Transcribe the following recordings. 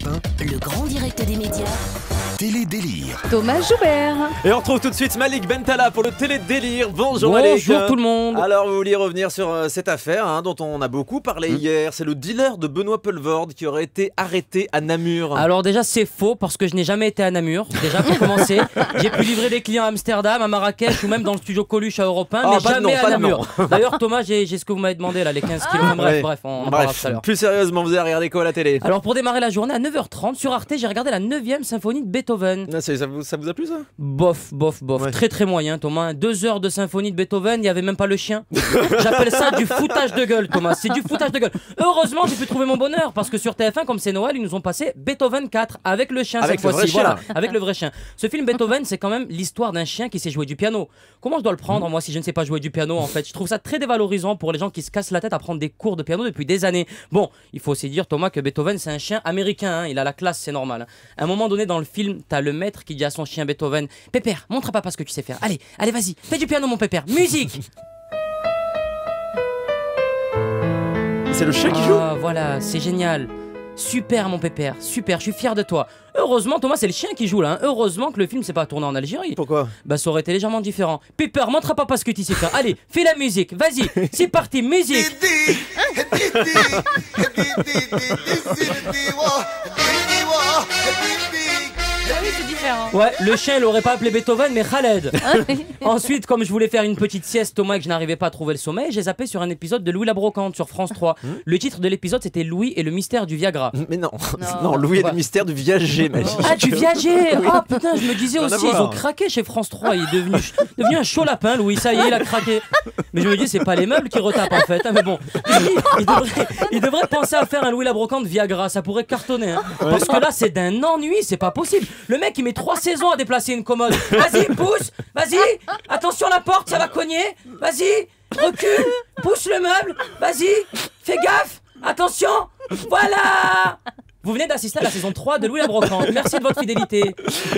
Europe 1, Le grand direct des médias. Télé-délire. Thomas Joubert. Et on retrouve tout de suite Malik Bentala pour le Télé-délire. Bonjour Malik. Bonjour tout le monde. Alors vous vouliez revenir sur cette affaire dont on a beaucoup parlé hier. C'est le dealer de Benoît Poelvoorde qui aurait été arrêté à Namur. Alors déjà c'est faux parce que je n'ai jamais été à Namur. Déjà pour commencer, j'ai pu livrer des clients à Amsterdam, à Marrakech ou même dans le studio Coluche à Europe 1, mais jamais à Namur. D'ailleurs Thomas, j'ai ce que vous m'avez demandé là, les 15 kilos. Bref, on en parlera tout à l'heure. Plus sérieusement, vous avez regardé quoi à la télé? Alors pour démarrer la journée à 9h30 sur Arte, j'ai regardé la 9e symphonie de Beethoven. Ça vous a plu ça? Bof, ouais. Très moyen Thomas. 2 heures de symphonie de Beethoven, il n'y avait même pas le chien. J'appelle ça du foutage de gueule Thomas, c'est du foutage de gueule. Heureusement j'ai pu trouver mon bonheur parce que sur TF1 comme c'est Noël, ils nous ont passé Beethoven 4 avec le chien cette fois-ci. Voilà, avec le vrai chien. Ce film Beethoven c'est quand même l'histoire d'un chien qui sait jouer du piano. Comment je dois le prendre moi si je ne sais pas jouer du piano en fait? Je trouve ça très dévalorisant pour les gens qui se cassent la tête à prendre des cours de piano depuis des années. Bon, il faut aussi dire Thomas que Beethoven c'est un chien américain, il a la classe, c'est normal. À un moment donné dans le film, t'as le maître qui dit à son chien Beethoven: Pépère, montre à papa ce que tu sais faire. Allez, vas-y, fais du piano mon pépère. Musique. C'est le chien qui joue? Voilà, c'est génial. Super mon pépère, super, je suis fier de toi. Heureusement Thomas c'est le chien qui joue là, Heureusement que le film s'est pas tourné en Algérie. Pourquoi? Bah ça aurait été légèrement différent. Pepper, montre à papa ce que tu sais faire. Allez, fais la musique, vas-y, c'est parti, musique. Ah oui, c'est différent. Ouais, le chien il aurait pas appelé Beethoven mais Khaled. Ensuite, comme je voulais faire une petite sieste Thomas et que je n'arrivais pas à trouver le sommeil, j'ai zappé sur un épisode de Louis la Brocante sur France 3. Le titre de l'épisode c'était Louis et le mystère du Viagra. Mais non, Louis et le mystère du viager. Ah du viager. Oh putain, je me disais aussi, ils ont craqué chez France 3. Il est devenu un chaud lapin Louis, ça y est, il a craqué. Mais je me dis c'est pas les meubles qui retapent en fait, mais bon. Il devrait penser à faire un Louis la Brocante Viagra, ça pourrait cartonner Parce que là c'est d'un ennui, c'est pas possible. Le mec il met 3 saisons à déplacer une commode. Vas-y, pousse, vas-y. Attention la porte, ça va cogner. Vas-y, recule, pousse le meuble. Vas-y, fais gaffe. Attention, voilà. Vous venez d'assister à la saison 3 de Louis la Brocante. Merci de votre fidélité.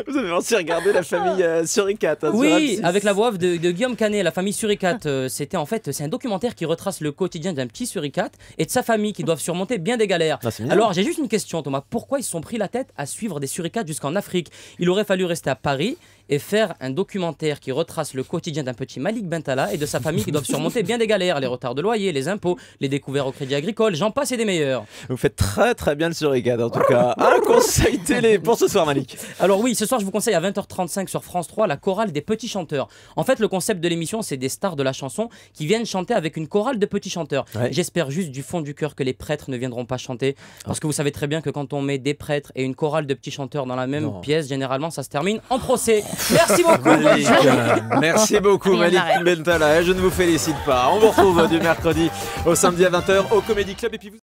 Vous avez aussi regardé la famille Suricat. Oui, avec la voix off de Guillaume Canet, la famille Suricat. C'est un documentaire qui retrace le quotidien d'un petit Suricate et de sa famille qui doivent surmonter bien des galères. Alors j'ai juste une question Thomas, pourquoi ils se sont pris la tête à suivre des Suricates jusqu'en Afrique? Il aurait fallu rester à Paris et faire un documentaire qui retrace le quotidien d'un petit Malik Bentala et de sa famille qui doivent surmonter bien des galères, les retards de loyer, les impôts, les découvertes au crédit agricole, j'en passe et des meilleurs. Vous faites très bien le Suricat en tout cas. Un conseil télé pour ce soir Malik. Alors oui, ce soir je vous conseille à 20h35 sur France 3 la chorale des petits chanteurs. En fait le concept de l'émission c'est des stars de la chanson qui viennent chanter avec une chorale de petits chanteurs. J'espère juste du fond du cœur que les prêtres ne viendront pas chanter parce que vous savez très bien que quand on met des prêtres et une chorale de petits chanteurs dans la même pièce, généralement ça se termine en procès. Merci beaucoup. Merci beaucoup Malik Bentala. Je ne vous félicite pas. On vous retrouve du mercredi au samedi à 20h au Comedy Club et puis vous